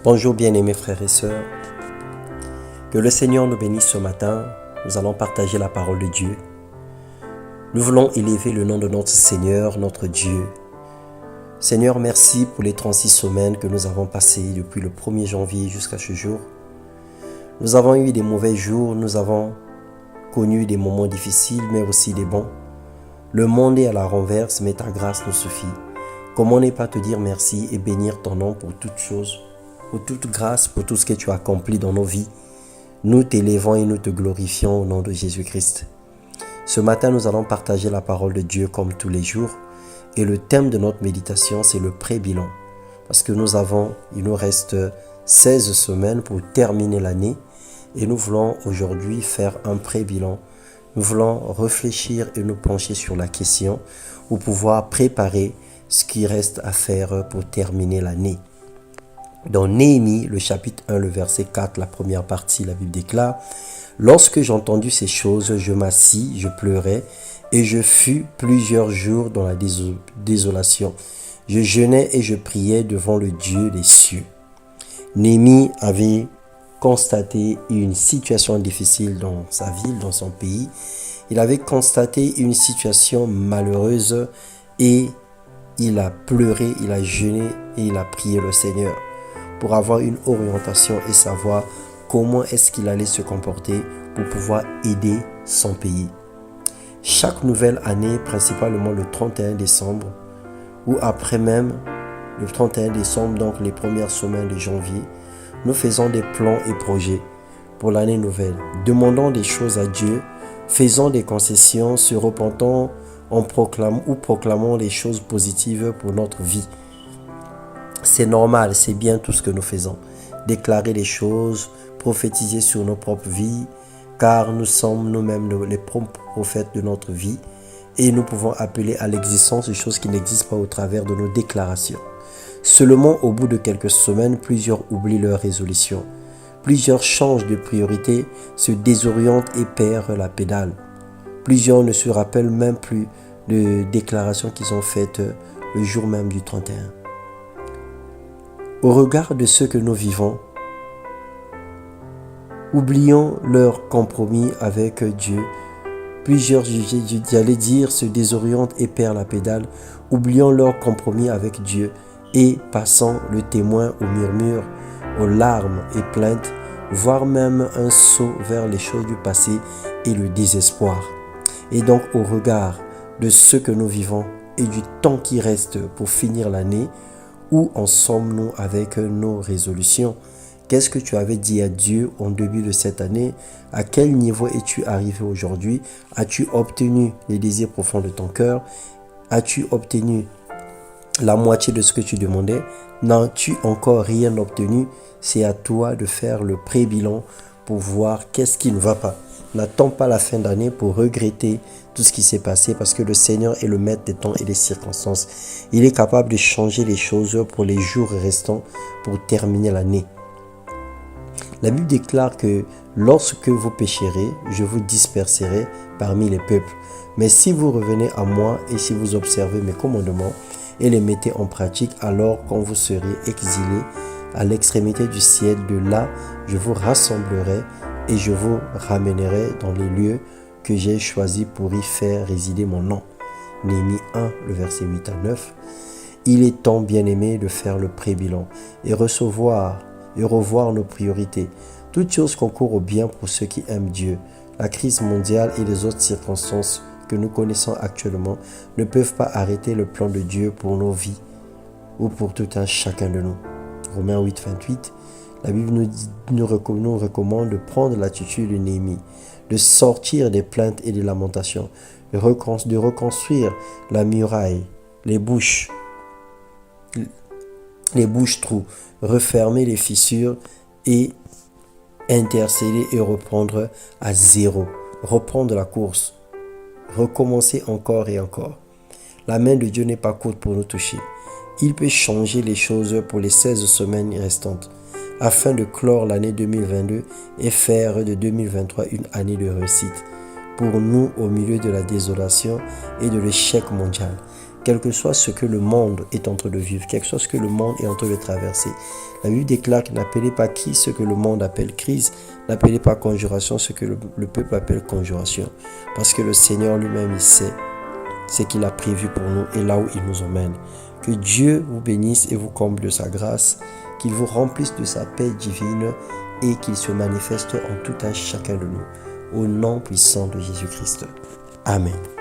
Bonjour bien-aimés frères et sœurs, que le Seigneur nous bénisse ce matin. Nous allons partager la parole de Dieu. Nous voulons élever le nom de notre Seigneur, notre Dieu. Seigneur, merci pour les 36 semaines que nous avons passées depuis le 1er janvier jusqu'à ce jour. Nous avons eu des mauvais jours, nous avons connu des moments difficiles, mais aussi des bons. Le monde est à la renverse, mais ta grâce nous suffit. Comment ne pas te dire merci et bénir ton nom pour toutes choses, pour toute grâce, pour tout ce que tu as accompli dans nos vies. Nous t'élevons et nous te glorifions au nom de Jésus-Christ. Ce matin, nous allons partager la parole de Dieu comme tous les jours. Et le thème de notre méditation, c'est le pré-bilan. Parce que il nous reste 16 semaines pour terminer l'année. Et nous voulons aujourd'hui faire un pré-bilan. Nous voulons réfléchir et nous pencher sur la question pour pouvoir préparer ce qui reste à faire pour terminer l'année. Dans Néhémie, le chapitre 1, le verset 4, la première partie, la Bible déclare « Lorsque j'ai entendu ces choses, je m'assis, je pleurais, et je fus plusieurs jours dans la désolation. Je jeûnais et je priais devant le Dieu des cieux. » Néhémie avait constaté une situation difficile dans sa ville, dans son pays. Il avait constaté une situation malheureuse et il a pleuré, il a jeûné et il a prié le Seigneur pour avoir une orientation et savoir comment est-ce qu'il allait se comporter pour pouvoir aider son pays. Chaque nouvelle année, principalement le 31 décembre, ou après même le 31 décembre, donc les premières semaines de janvier, nous faisons des plans et projets pour l'année nouvelle. Demandons des choses à Dieu, faisons des concessions, se repentons, proclamons les choses positives pour notre vie. C'est normal, c'est bien tout ce que nous faisons. Déclarer les choses, prophétiser sur nos propres vies, car nous sommes nous-mêmes les propres prophètes de notre vie et nous pouvons appeler à l'existence des choses qui n'existent pas au travers de nos déclarations. Seulement, au bout de quelques semaines, plusieurs oublient leurs résolutions. Plusieurs changent de priorité, se désorientent et perdent la pédale. Plusieurs ne se rappellent même plus de déclarations qu'ils ont faites le jour même du 31. Au regard de ce que nous vivons, oublions leur compromis avec Dieu. Plusieurs, j'allais dire, se désorientent et perdent la pédale. Oublions leur compromis avec Dieu et passant le témoin au murmure, aux larmes et plaintes, voire même un saut vers les choses du passé et le désespoir. Et donc, au regard de ce que nous vivons et du temps qui reste pour finir l'année, où en sommes-nous avec nos résolutions? Qu'est-ce que tu avais dit à Dieu en début de cette année? À quel niveau es-tu arrivé aujourd'hui? As-tu obtenu les désirs profonds de ton cœur? As-tu obtenu la moitié de ce que tu demandais? N'as-tu encore rien obtenu? C'est à toi de faire le pré-bilan pour voir qu'est-ce qui ne va pas. N'attends pas la fin d'année pour regretter tout ce qui s'est passé parce que le Seigneur est le maître des temps et des circonstances. Il est capable de changer les choses pour les jours restants pour terminer l'année. La Bible déclare que lorsque vous pécherez, je vous disperserai parmi les peuples. Mais si vous revenez à moi et si vous observez mes commandements et les mettez en pratique, alors quand vous serez exilés à l'extrémité du ciel, de là, je vous rassemblerai et je vous ramènerai dans les lieux que j'ai choisis pour y faire résider mon nom. Néhémie 1, le verset 8 à 9. Il est temps, bien-aimé, de faire le pré-bilan et revoir nos priorités. Toutes choses concourent au bien pour ceux qui aiment Dieu. La crise mondiale et les autres circonstances que nous connaissons actuellement ne peuvent pas arrêter le plan de Dieu pour nos vies ou pour tout un chacun de nous. Romains 8, 28. La Bible nous recommande de prendre l'attitude de Néhémie, de sortir des plaintes et des lamentations, de reconstruire la muraille, les bouches trous, refermer les fissures et intercéder et reprendre à zéro, reprendre la course, recommencer encore et encore. La main de Dieu n'est pas courte pour nous toucher. Il peut changer les choses pour les 16 semaines restantes, afin de clore l'année 2022 et faire de 2023 une année de réussite pour nous au milieu de la désolation et de l'échec mondial. quel que soit ce que le monde est en train de vivre, quel que soit ce que le monde est en train de traverser. La Bible déclare que n'appelez pas crise ce que le monde appelle crise, n'appelez pas conjuration ce que le peuple appelle conjuration. Parce que le Seigneur lui-même, il sait ce qu'il a prévu pour nous et là où il nous emmène. Que Dieu vous bénisse et vous comble de sa grâce, qu'il vous remplisse de sa paix divine et qu'il se manifeste en tout à chacun de nous. Au nom puissant de Jésus-Christ. Amen.